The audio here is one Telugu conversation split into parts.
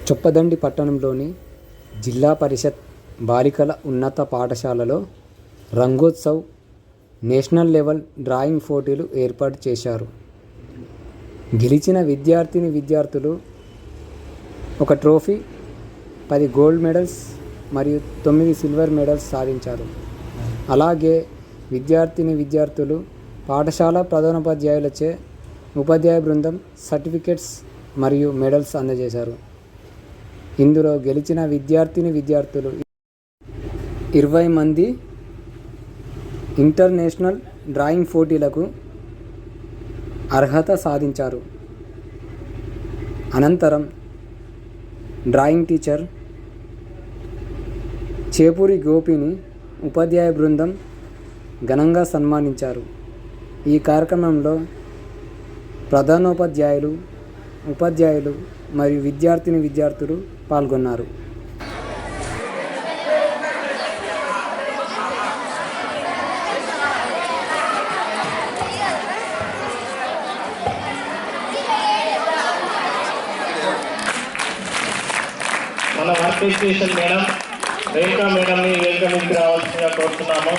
చొప్పదండి పట్టణంలోని జిల్లా పరిషత్ బాలికల ఉన్నత పాఠశాలలో రంగోత్సవ్ నేషనల్ లెవెల్ డ్రాయింగ్ పోటీలు ఏర్పాటు చేశారు. గెలిచిన విద్యార్థులు ఒక ట్రోఫీ, 10 గోల్డ్ మెడల్స్ మరియు 9 సిల్వర్ మెడల్స్ సాధించారు. అలాగే విద్యార్థులు పాఠశాల ప్రధానోపాధ్యాయులచే ఉపాధ్యాయ బృందం సర్టిఫికెట్స్ మరియు మెడల్స్ అందజేశారు. ఇందులో గెలిచిన విద్యార్థులు 20 మంది ఇంటర్నేషనల్ డ్రాయింగ్ పోటీలకు అర్హత సాధించారు. అనంతరం డ్రాయింగ్ టీచర్ చేపూరి గోపిని ఉపాధ్యాయ బృందం ఘనంగా సన్మానించారు. ఈ కార్యక్రమంలో ప్రధానోపాధ్యాయులు, ఉపాధ్యాయులు మరియు విద్యార్థులు పాల్గొన్నారు. మన వర్క్ ఎడ్యుకేషన్ మేడం రేఖా మేడంని వేదిక మీదకి రావాల్సిందిగా కోరుతున్నాము.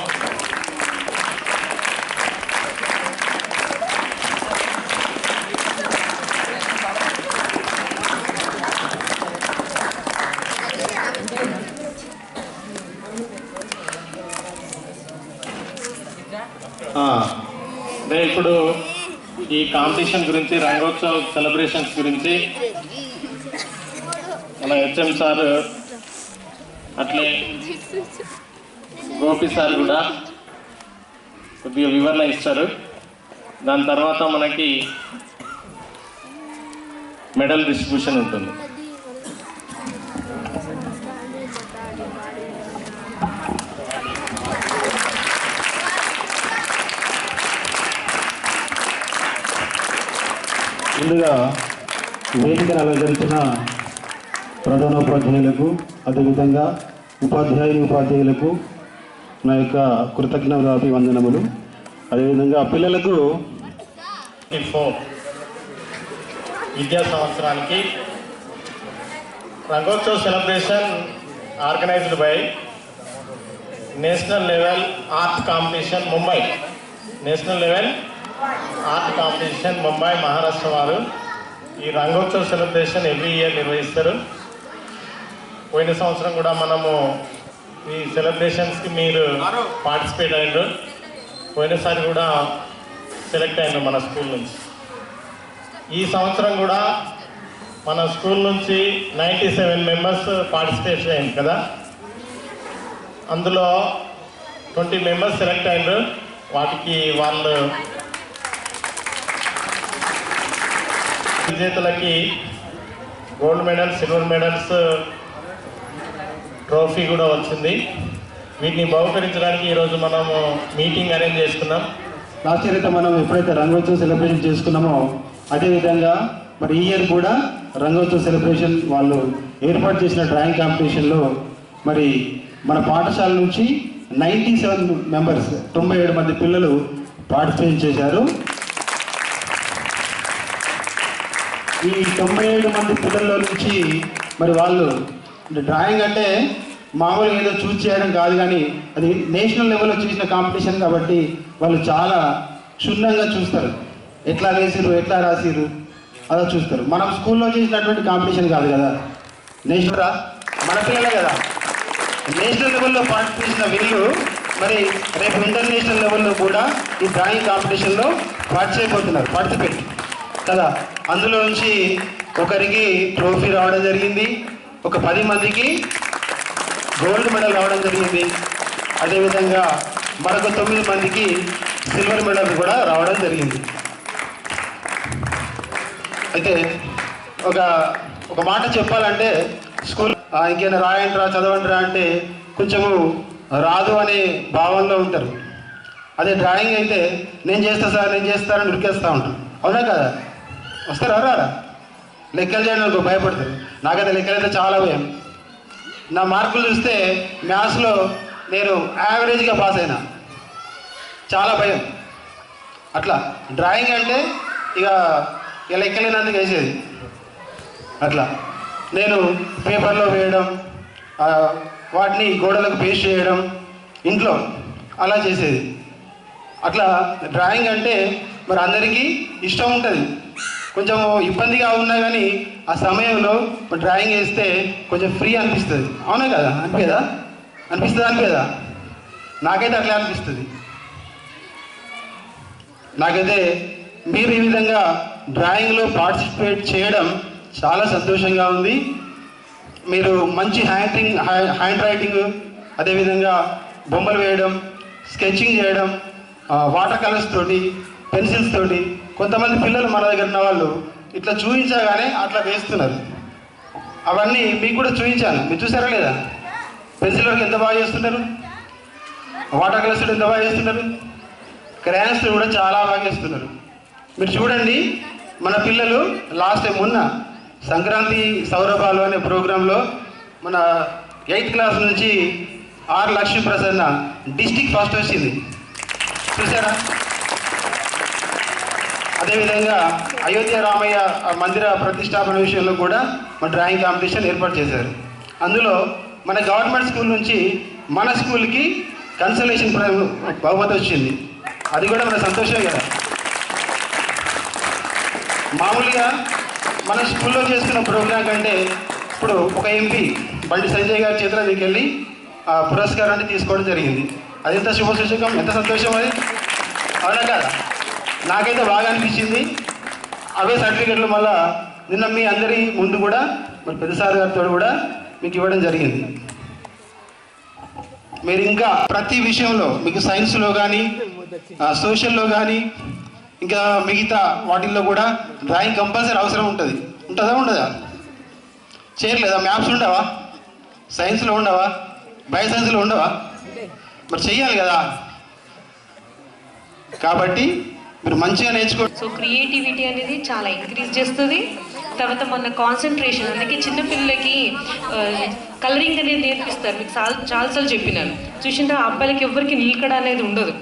ఇప్పుడు ఈ కాంపిటీషన్ గురించి, రంగోత్సవ్ సెలబ్రేషన్స్ గురించి మన హెచ్ఎం సార్ అట్లే గోపి సార్ కూడా కొద్దిగా వివరణ ఇస్తారు. దాని తర్వాత మనకి మెడల్ డిస్ట్రిబ్యూషన్ ఉంటుంది. ముందుగా వేదికను అలంకరించిన ప్రధానోపాధ్యాయులకు, అదేవిధంగా ఉపాధ్యాయులకు నా యొక్క కృతజ్ఞతాభివందనములు. అదేవిధంగా పిల్లలకు విద్యా సంవత్సరానికి Rangotsav celebration organised by national level art competition Mumbai, national level art competition Mumbai, Maharashtra వారు ఈ రంగోత్సవ్ సెలబ్రేషన్ ఎవ్రీ ఇయర్ నిర్వహిస్తారు. పోయిన సంవత్సరం కూడా మనము ఈ సెలబ్రేషన్స్కి మీరు పార్టిసిపేట్ అయ్యారు. పోయినసారి కూడా సెలెక్ట్ అయ్యారు మన స్కూల్ నుంచి. ఈ సంవత్సరం కూడా మన స్కూల్ నుంచి 97 మెంబర్స్ పార్టిసిపేట్ అయ్యారు కదా. అందులో 20 మెంబర్స్ సెలెక్ట్ అయ్యారు. వాటికి వాళ్ళు విజేతలకి gold medal, silver medals, trophy కూడా వచ్చింది. వీటిని బహుకరించడానికి ఈరోజు మనము మీటింగ్ అరేంజ్ చేసుకున్నాం. లాస్ట్ ఇయర్ అయితే మనం ఎప్పుడైతే రంగోత్సవ్ సెలబ్రేషన్ చేసుకున్నామో అదేవిధంగా మరి ఈ ఇయర్ కూడా రంగోత్సవ్ సెలబ్రేషన్ వాళ్ళు ఏర్పాటు చేసిన డ్రాయింగ్ కాంపిటీషన్లో మరి మన పాఠశాల నుంచి 97 మెంబర్స్ 97 మంది పిల్లలు పార్టిసిపేట్ చేశారు. ఈ 97 మంది పిల్లల్లో నుంచి మరి వాళ్ళు డ్రాయింగ్ అంటే మామూలుగా ఏదో చూస్ చేయడం కాదు, కానీ అది నేషనల్ లెవెల్లో చేసిన కాంపిటీషన్ కాబట్టి వాళ్ళు చాలా క్షుణ్ణంగా చూస్తారు. ఎట్లా వేసిరు, ఎట్లా రాసిరు అలా చూస్తారు. మనం స్కూల్లో చేసినటువంటి కాంపిటీషన్ కాదు కదా, నేషనల్ మన పిల్లలే కదా. నేషనల్ లెవెల్లో పార్టిసిపేట్ చేసిన వీళ్ళు మరి రేపు ఇంటర్నేషనల్ లెవెల్లో కూడా ఈ డ్రాయింగ్ కాంపిటీషన్లో పార్టిసిపేట్ కదా. అందులో నుంచి ఒకరికి ట్రోఫీ రావడం జరిగింది, ఒక 10 మందికి గోల్డ్ మెడల్ రావడం జరిగింది. అదేవిధంగా మరొక 9 మందికి సిల్వర్ మెడల్ కూడా రావడం జరిగింది. అయితే ఒక మాట చెప్పాలంటే స్కూల్ ఇంకేమైనా రాయండిరా, చదవండిరా అంటే కొంచెము రాదు అనే భావనలో ఉంటారు. అదే డ్రాయింగ్ అయితే నేను చేస్తా సార్, నేను చేస్తానని ఉరికేస్తూ ఉంటాను. అవునా కదా? వస్తారా రారా? లెక్కలు చేయడానికి భయపడతారు. నాకైతే లెక్కలైతే చాలా భయం. నా మార్కులు చూస్తే మ్యాథ్స్లో నేను యావరేజ్గా పాస్ అయినా, చాలా భయం. అట్లా డ్రాయింగ్ అంటే ఇక లెక్కలేనందుకు వేసేది అట్లా. నేను పేపర్లో వేయడం, వాటిని గోడలకు పేస్ట్ చేయడం ఇంట్లో అలా చేసేది. అట్లా డ్రాయింగ్ అంటే మరి అందరికీ ఇష్టం ఉంటుంది. కొంచెం ఇబ్బందిగా ఉన్నా కానీ ఆ సమయంలో డ్రాయింగ్ వేస్తే కొంచెం ఫ్రీ అనిపిస్తుంది. అవునా కదా? అనిపిస్తుందా? నాకైతే అట్లా అనిపిస్తుంది. నాకైతే మీరు ఈ విధంగా డ్రాయింగ్లో పార్టిసిపేట్ చేయడం చాలా సంతోషంగా ఉంది. మీరు మంచి హ్యాండ్ రైటింగ్, అదేవిధంగా బొమ్మలు వేయడం, స్కెచింగ్ చేయడం, వాటర్ కలర్స్ తోటి, పెన్సిల్స్ తోటి, కొంతమంది పిల్లలు మన దగ్గర ఉన్న వాళ్ళు ఇట్లా చూపించగానే అట్లా వేస్తున్నారు. అవన్నీ మీకు కూడా చూపించాను, మీరు చూసారా లేదా? పెన్సిల్ వర్క్ ఎంత బాగా చేస్తున్నారు, వాటర్ కలర్స్ ఎంత బాగా చేస్తున్నారు, క్రయాన్స్ కూడా చాలా బాగా చేస్తున్నారు. మీరు చూడండి, మన పిల్లలు లాస్ట్ టైం మొన్న సంక్రాంతి సౌరభాలు అనే ప్రోగ్రాంలో మన 8th క్లాస్ నుంచి R Lakshmi Prasanna district first వచ్చింది, చూసారా? అదేవిధంగా అయోధ్య రామయ్య మందిర ప్రతిష్టాపన విషయంలో కూడా మన డ్రాయింగ్ కాంపిటీషన్ ఏర్పాటు చేశారు. అందులో మన గవర్నమెంట్ స్కూల్ నుంచి మన స్కూల్కి కన్సలేషన్ బహుమతి వచ్చింది. అది కూడా మన సంతోషమే కదా. మామూలుగా మన స్కూల్లో చేసుకున్న ప్రోగ్రాం కంటే ఇప్పుడు ఒక ఎంపీ బండి సంజయ్ గారి చేతిలో మీకు వెళ్ళి ఆ పురస్కారాన్ని తీసుకోవడం జరిగింది. అది ఎంత శుభసూచకం, ఎంత సంతోషం అది, అవునా కదా? నాకైతే బాగా అనిపించింది. అవే సర్టిఫికెట్లు మళ్ళా నిన్న మీ అందరి ముందు కూడా మరి పెద్దసారి గారితో కూడా మీకు ఇవ్వడం జరిగింది. మీరు ఇంకా ప్రతి విషయంలో మీకు సైన్స్లో కానీ, సోషల్లో కానీ, ఇంకా మిగతా వాటిల్లో కూడా డ్రాయింగ్ కంపల్సరీ అవసరం ఉంటుంది. ఉంటుందా? చేయట్లేదా? మ్యాథ్స్ ఉండవా? సైన్స్లో ఉండవా? బయో సైన్స్లో ఉండవా? మరి చెయ్యాలి కదా. కాబట్టి మీరు మంచిగా నేర్చుకోండి. సో క్రియేటివిటీ అనేది చాలా ఇంక్రీజ్ చేస్తుంది. తర్వాత మన కాన్సన్ట్రేషన్, అందుకే చిన్నపిల్లలకి కలరింగ్ అనేది నేర్పిస్తారు. మీకు చాలాసార్లు చెప్పినాను, చూసింటే ఆ అబ్బాయిలకి ఎవరికి నిలకడ అనేది ఉండదు.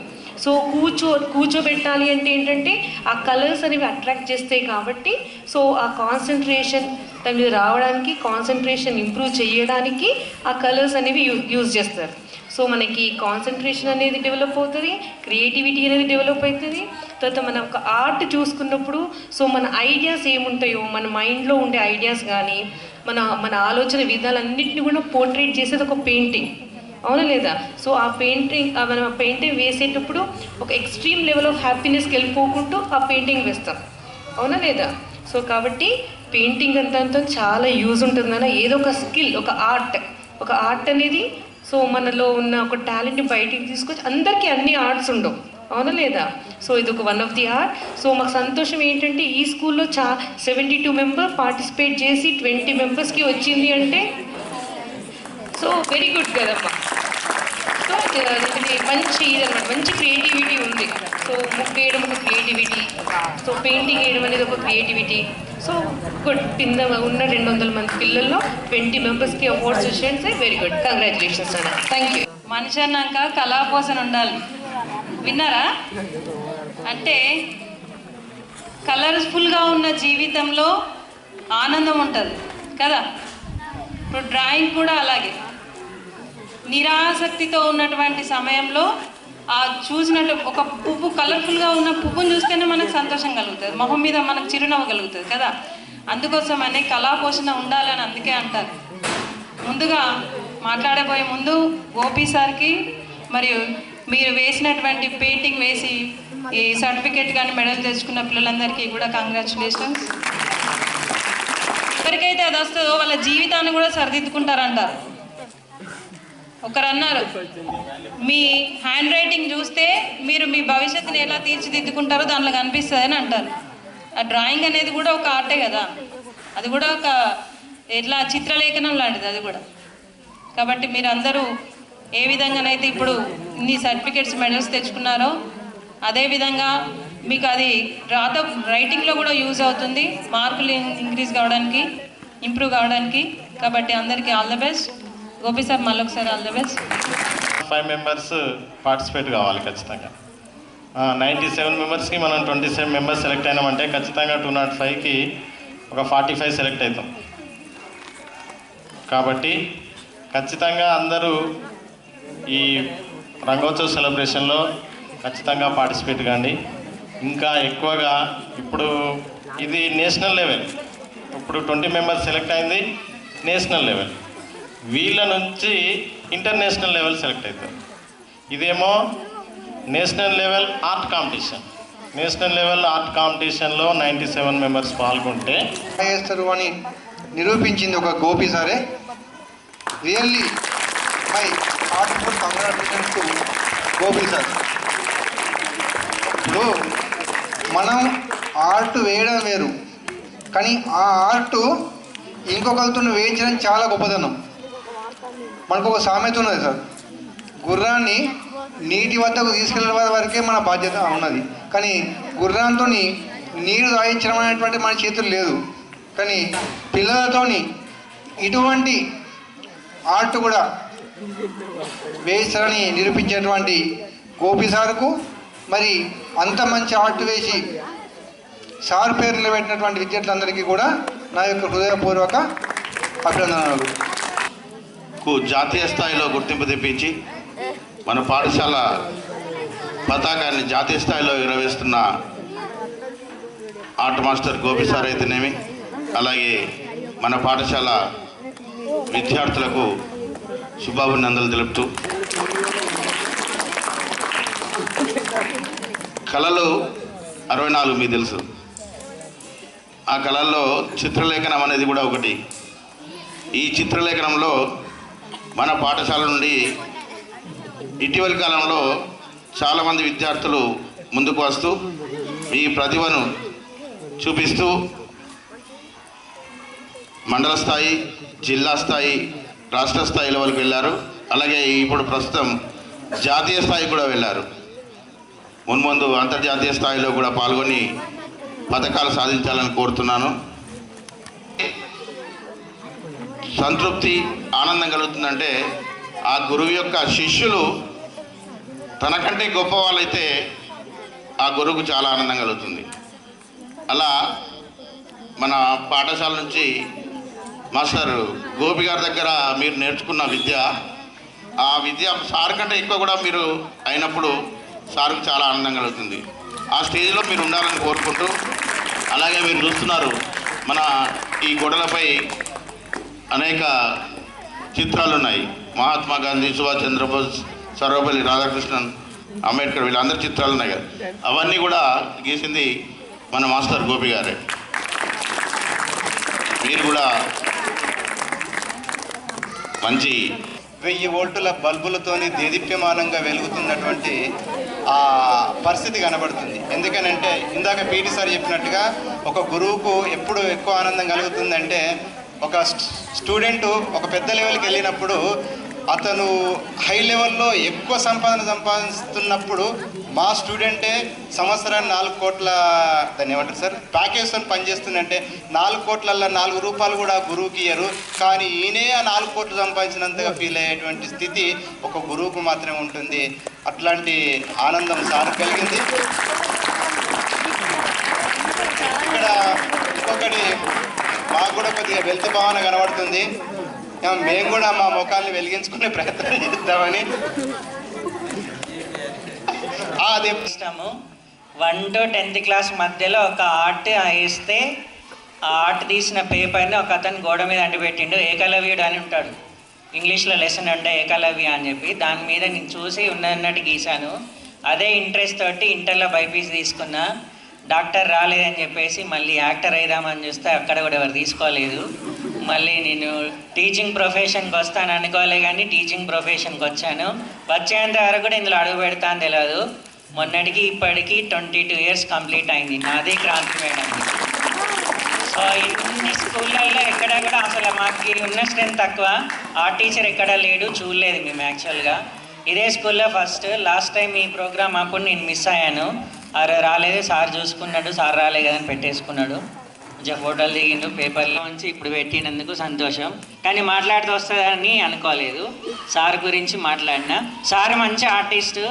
సో కూర్చోబెట్టాలి అంటే ఏంటంటే ఆ కలర్స్ అనేవి అట్రాక్ట్ చేస్తాయి కాబట్టి, సో ఆ కాన్సన్ట్రేషన్ దాని మీద రావడానికి, కాన్సన్ట్రేషన్ ఇంప్రూవ్ చేయడానికి ఆ కలర్స్ అనేవి యూజ్ చేస్తారు. సో మనకి కాన్సన్ట్రేషన్ అనేది డెవలప్ అవుతుంది, క్రియేటివిటీ అనేది డెవలప్ అవుతుంది. తర్వాత మనం ఒక ఆర్ట్ చూసుకున్నప్పుడు సో మన ఐడియాస్ ఏముంటాయో, మన మైండ్లో ఉండే ఐడియాస్ కానీ, మన ఆలోచన విధాలన్నింటినీ కూడా పోర్ట్రేట్ చేసేది ఒక పెయింటింగ్, అవునా లేదా? సో ఆ మనం ఆ పెయింటింగ్ వేసేటప్పుడు ఒక ఎక్స్ట్రీమ్ లెవెల్ ఆఫ్ హ్యాపీనెస్కి వెళ్ళిపోకుంటూ ఆ పెయింటింగ్ వేస్తాం, అవునా లేదా? సో కాబట్టి పెయింటింగ్ అంతా చాలా యూజ్ ఉంటుందన్న, ఏదో ఒక స్కిల్, ఒక ఆర్ట్ అనేది సో మనలో ఉన్న ఒక టాలెంట్ని బయటికి తీసుకొచ్చి, అందరికీ అన్ని ఆర్ట్స్ ఉండవు, అవునా లేదా? సో ఇది ఒక one of the art. So మాకు సంతోషం ఏంటంటే ఈ స్కూల్లో 72 మెంబర్స్ పార్టిసిపేట్ చేసి 20 మెంబర్స్కి వచ్చింది అంటే సో వెరీ గుడ్ కదమ్మా. సో ఇది మంచి క్రియేటివిటీ ఉంది. సో ముగ్గు వేయడం ఒక క్రియేటివిటీ, సో పెయింటింగ్ వేయడం అనేది ఒక క్రియేటివిటీ. So good. కింద ఉన్న 200 మంది పిల్లల్లో 20 మెంబర్స్కి అవార్డ్స్ వచ్చాయంటే వెరీ గుడ్, కంగ్రాచులేషన్స్ అన్న. Thank you. మనిషి అన్నాక కళాపోషణ ఉండాలి, విన్నారా? అంటే కలర్ఫుల్గా ఉన్న జీవితంలో ఆనందం ఉంటుంది కదా. ఇప్పుడు డ్రాయింగ్ కూడా అలాగే. నిరాసక్తితో ఉన్నటువంటి సమయంలో ఆ చూసినట్టు ఒక పువ్వు, కలర్ఫుల్గా ఉన్న పువ్వును చూస్తేనే మనకు సంతోషం కలుగుతుంది, మొహం మీద మనకు చిరునవ్వు కలుగుతుంది కదా. అందుకోసమనే కళాపోషణ ఉండాలని అందుకే అంటారు. ముందుగా మాట్లాడబోయే ముందు గోపి సార్కి మరియు మీరు వేసినటువంటి పెయింటింగ్ వేసి ఈ సర్టిఫికేట్ కానీ మెడల్ తెచ్చుకున్న పిల్లలందరికీ కూడా కంగ్రాచులేషన్స్. ఎవరికైతే అది వస్తుందో వాళ్ళ జీవితాన్ని కూడా సరిదిద్దుకుంటారంటారు. ఒకరు అన్నారు, మీ హ్యాండ్ రైటింగ్ చూస్తే మీరు మీ భవిష్యత్తుని ఎలా తీర్చిదిద్దుకుంటారో దాంట్లో కనిపిస్తుంది అని అంటారు. ఆ డ్రాయింగ్ అనేది కూడా ఒక ఆర్టే కదా, అది కూడా ఒక ఎట్లా చిత్రలేఖనం లాంటిది అది కూడా. కాబట్టి మీరు అందరూ ఏ విధంగానైతే ఇప్పుడు ఇన్ని సర్టిఫికేట్స్ మెడల్స్ తెచ్చుకున్నారో అదేవిధంగా మీకు అది రైటింగ్లో కూడా యూజ్ అవుతుంది, మార్కులు ఇంక్రీజ్ కావడానికి, ఇంప్రూవ్ కావడానికి. కాబట్టి అందరికీ all the best. Gopi sir మళ్ళీ ఒకసారి all the best. 5 members participate కావాలి ఖచ్చితంగా. 97 మెంబర్స్కి మనం 27 మెంబర్స్ సెలెక్ట్ అయినామంటే ఖచ్చితంగా 205కి ఒక 45 సెలెక్ట్ అవుతాం. కాబట్టి ఖచ్చితంగా అందరూ ఈ రంగోత్సవ సెలబ్రేషన్లో ఖచ్చితంగా పార్టిసిపేట్ కాండి. ఇంకా ఎక్కువగా ఇప్పుడు ఇది నేషనల్ లెవెల్, ఇప్పుడు 20 మెంబర్స్ సెలెక్ట్ అయింది నేషనల్ లెవెల్, వీళ్ళ నుంచి ఇంటర్నేషనల్ లెవెల్ సెలెక్ట్ అవుతారు. ఇదేమో national level art competition. National level art కాంపిటీషన్లో 97 మెంబర్స్ పాల్గొంటే చేస్తారు అని నిరూపించింది ఒక గోపి సారే. Really my heartful congratulations to Gopi sir. ఇప్పుడు మనం ఆర్ట్ వేయడం వేరు, కానీ ఆ ఆర్ట్ ఇంకొకరితో వేయించడం చాలా గొప్పదనం. మనకు ఒక సామెత ఉన్నది సార్, గుర్రాన్ని నీటి వద్దకు తీసుకెళ్ళే వరకే మన బాధ్యత ఉన్నది, కానీ గుర్రంతో నీరు తాగించడం అనేటువంటి మన చేతులు లేదు. కానీ పిల్లలతోని ఇటువంటి ఆర్ట్ కూడా వేస్తారని నిరూపించేటువంటి గోపి సార్కు, మరి అంత మంచి ఆర్ట్ వేసి సార్ పేరు నిలబెట్టినటువంటి విద్యార్థులందరికీ కూడా నా యొక్క హృదయపూర్వక అభినందనలు. జాతీయ స్థాయిలో గుర్తింపు తెప్పించి మన పాఠశాల పతాకాన్ని జాతీయ స్థాయిలో ఎగరవేస్తున్న ఆర్ట్ మాస్టర్ గోపి సార్ అయితేనేమి, అలాగే మన పాఠశాల విద్యార్థులకు శుభాభినందనలు తెలుపుతూ, కళలు 64 మీకు తెలుసు. ఆ కళల్లో చిత్రలేఖనం అనేది కూడా ఒకటి. ఈ చిత్రలేఖనంలో మన పాఠశాల నుండి ఇటీవలి కాలంలో చాలామంది విద్యార్థులు ముందుకు వస్తూ ఈ ప్రతిభను చూపిస్తూ మండల స్థాయి, జిల్లా స్థాయి, రాష్ట్ర స్థాయి లెవెల్కి వెళ్ళారు. అలాగే ఇప్పుడు ప్రస్తుతం జాతీయ స్థాయికి కూడా వెళ్ళారు. మున్ముందు అంతర్జాతీయ స్థాయిలో కూడా పాల్గొని పథకాలు సాధించాలని కోరుతున్నాను. సంతృప్తి, ఆనందం కలుగుతుందంటే ఆ గురువు యొక్క శిష్యులు తనకంటే గొప్ప వాళ్ళైతే ఆ గురువుకు చాలా ఆనందం కలుగుతుంది. అలా మన పాఠశాల నుంచి మాస్టర్ గోపి గారి దగ్గర మీరు నేర్చుకున్న విద్య, ఆ విద్య సార్ కంటే ఎక్కువ కూడా మీరు అయినప్పుడు సార్కు చాలా ఆనందం కలుగుతుంది. ఆ స్టేజ్లో మీరు ఉండాలని కోరుకుంటూ, అలాగే మీరు చూస్తున్నారు మన ఈ గోడలపై అనేక చిత్రాలు ఉన్నాయి. మహాత్మా గాంధీ, సుభాష్ చంద్రబోస్, సర్వపల్లి రాధాకృష్ణన్, అంబేద్కర్, వీళ్ళందరి చిత్రాలు ఉన్నాయి కదా, అవన్నీ కూడా గీసింది మన మాస్టర్ గోపి గారే. మీరు కూడా మంచి 1000 వోల్టుల బల్బులతోని దేదీప్యమానంగా వెలుగుతున్నటువంటి ఆ పరిస్థితి కనబడుతుంది. ఎందుకనంటే ఇందాక పీటీ సార్ చెప్పినట్టుగా ఒక గురువుకు ఎప్పుడు ఎక్కువ ఆనందం కలుగుతుందంటే, ఒక స్టూడెంటు ఒక పెద్ద లెవెల్కి వెళ్ళినప్పుడు అతను హై లెవెల్లో ఎక్కువ సంపాదిస్తున్నప్పుడు మా స్టూడెంటే సంవత్సరాన్ని 4 కోట్ల దాన్ని ఏమంటారు సార్ ప్యాకేజ్తో పనిచేస్తుందంటే 4 కోట్లల్లో 4 రూపాయలు కూడా గురువుకి ఇయ్యరు, కానీ ఈయనే ఆ 4 కోట్లు సంపాదించినంతగా ఫీల్ అయ్యేటువంటి స్థితి ఒక గురువుకు మాత్రమే ఉంటుంది. అట్లాంటి ఆనందం సార్ కలిగింది. ఇక్కడ ఇంకొకటి మాకు కూడా కొద్దిగా వెల్త్ భావన కనబడుతుంది. మేము కూడా మా ముఖాన్ని వెలిగించుకునే ప్రయత్నం చేద్దామని. అదే ఇష్టము. 1 to 10th క్లాస్ మధ్యలో ఒక ఆర్ట్ వేస్తే ఆ ఆర్ట్ తీసిన పేపర్ని ఒక అతను గోడ మీద అంటిపెట్టిండు. ఏకలవ్యుడు అని ఉంటాడు, ఇంగ్లీష్లో లెసన్ ఉంటే ఏకలవ్య అని చెప్పి, దాని మీద నేను చూసి ఉన్నట్టు గీశాను. అదే ఇంట్రెస్ట్ తోటి ఇంటర్లో బైపీసీ తీసుకున్నా. డాక్టర్ రాలేదని చెప్పేసి మళ్ళీ యాక్టర్ అయిదామని చూస్తే అక్కడ కూడా ఎవరు తీసుకోలేదు. మళ్ళీ నేను టీచింగ్ ప్రొఫెషన్కి వస్తాను అనుకోలే, కానీ టీచింగ్ ప్రొఫెషన్కి వచ్చాను. వచ్చేంత వరకు కూడా ఇందులో అడుగు పెడతా అని తెలియదు. మొన్నటికి ఇప్పటికి 22 years కంప్లీట్ అయింది. నాది క్రాంతి మేడం. సో ఇన్ని స్కూళ్ళల్లో ఎక్కడ కూడా అసలు మాకు ఉన్న స్ట్రెంత్ తక్కువ. ఆ టీచర్ ఎక్కడా లేడు, చూడలేదు మేము యాక్చువల్గా. ఇదే స్కూల్లో ఫస్ట్. లాస్ట్ టైం ఈ ప్రోగ్రామ్ అప్పుడు నేను మిస్ అయ్యాను. రాలేదు, సార్ చూసుకున్నాడు, సార్ రాలే కదని పెట్టేసుకున్నాడు. కొంచెం ఫోటోలు దిగిండు పేపర్లో నుంచి. ఇప్పుడు పెట్టినందుకు సంతోషం, కానీ మాట్లాడుతూ వస్తుందని అనుకోలేదు. సార్ గురించి మాట్లాడినా. సార్ మంచి ఆర్టిస్టు.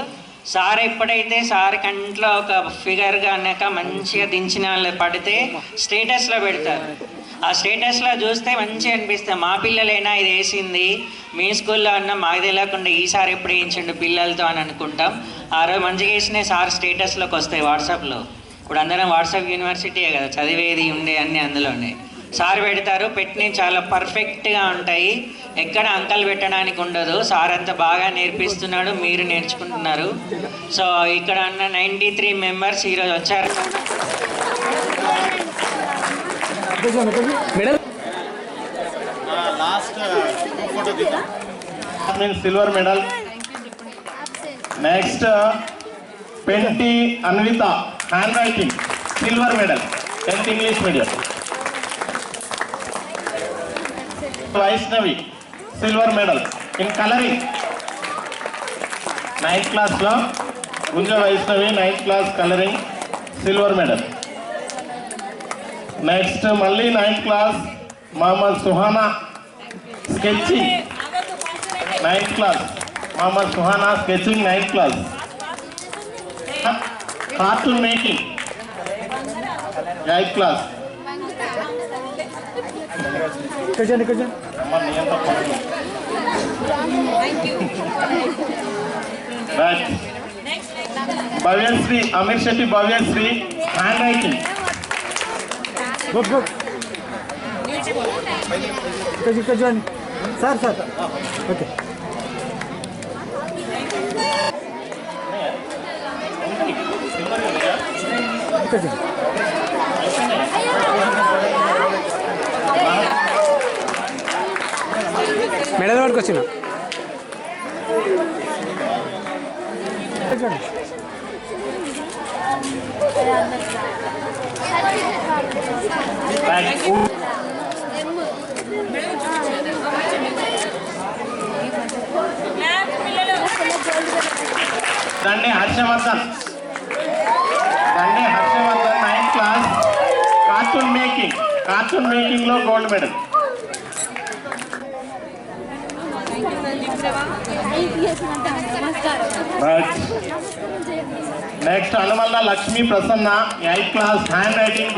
సార్ ఎప్పుడైతే సార్ కంట్లో ఒక ఫిగర్గా అన్నాక మంచిగా దించిన వాళ్ళు పడితే స్టేటస్లో పెడతారు. ఆ స్టేటస్లో చూస్తే మంచిగా అనిపిస్తుంది. మా పిల్లలైనా ఇది వేసింది, మీ స్కూల్లో అన్న మాకు తెలియకుండా ఈసారి ఎప్పుడు వేయించండు పిల్లలతో అని అనుకుంటాం. ఆ రోజు మంచిగా వేసిన సార్ స్టేటస్లోకి వస్తాయి వాట్సాప్లో. ఇప్పుడు అందరం వాట్సాప్ యూనివర్సిటీయే కదా చదివేది ఉండే అన్నీ అందులోనే. సార్ పెడతారు, పెట్టినవి చాలా పర్ఫెక్ట్గా ఉంటాయి, ఎక్కడ అంకలు పెట్టడానికి ఉండదు. సార్ అంతా బాగా నేర్పిస్తున్నాడు, మీరు నేర్చుకుంటున్నారు. సో ఇక్కడ ఉన్న 93 మెంబర్స్ ఈరోజు వచ్చారు. Silver medal. Next Penti Anvitha, handwriting, silver medal, 10th English medium. Vaishnavi, silver medal in colouring, 9th క్లాస్లో Gunja Vaishnavi, 9th class colouring, silver medal. Next మళ్ళీ 9th class Mohammad Suhana, sketching, 9th class Mohammad Suhana, sketching, 9th class. Cartoon making, 8th class. Bhavyasri, Ameer Shetty Bhavyasri, handwriting. Sir okay. Medal వరకు వచ్చిన Dande Harshavardhan, 9th class cartoon making లో gold medal. Next Anumalla Lakshmi Prasanna, 8th class, handwriting,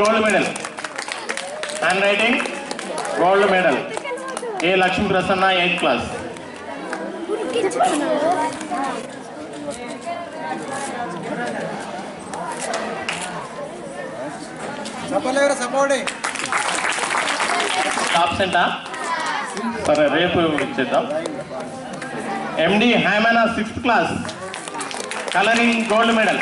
gold medal. A Lakshmi Prasanna, 8th class. ఆబ్సెంటా? సరే రేపు ఇచ్చేద్దాం. MD Haimana, 6th class, colouring, gold medal.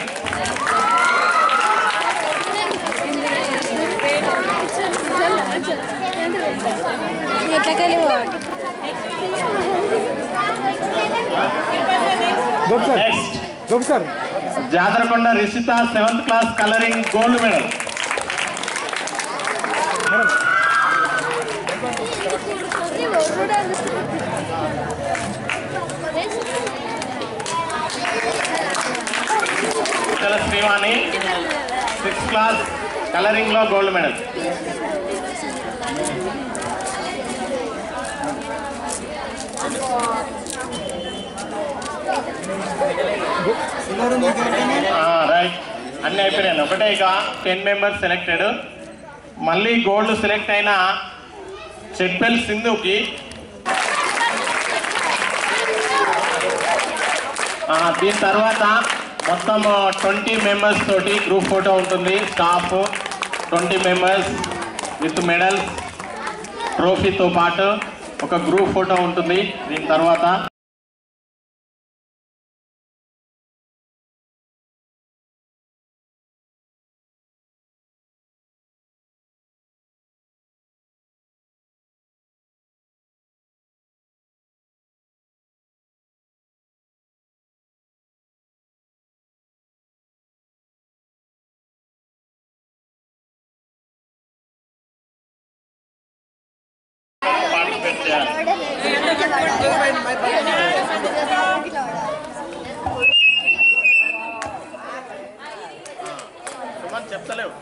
Jatharakonda Rishitha, 7th class, colouring, gold medal. Srivani, 6th class, colouring లో గోల్డ్ మెడల్. రైట్, అన్నీ అయిపోయాను. ఒకటే ఇక 10 మెంబర్స్ సెలెక్టెడ్. మళ్ళీ గోల్డ్ సెలెక్ట్ అయిన చెట్పెల్ సింధుకి దీని తర్వాత మొత్తం 20 మెంబర్స్ తోటి గ్రూప్ ఫోటో ఉంటుంది. స్టాఫ్ 20 మెంబర్స్ విత్ మెడల్స్, ట్రోఫీతో పాటు ఒక గ్రూప్ ఫోటో ఉంటుంది. దీని తర్వాత పార్టిసిపేట్ చేయాలి. చెప్తలేవు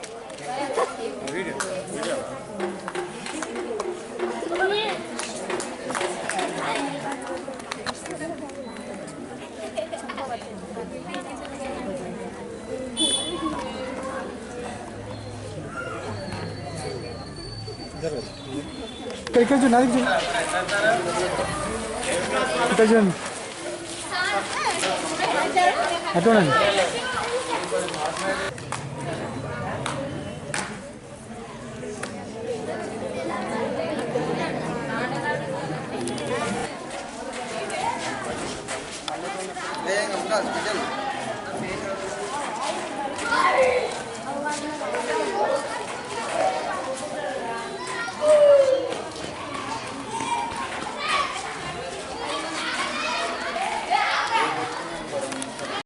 జరగదు. ఇక్కడ చూడండి, అది చూడండి, ఇక్కడ చూడండి, అటు చూడండి. Venga, un caso,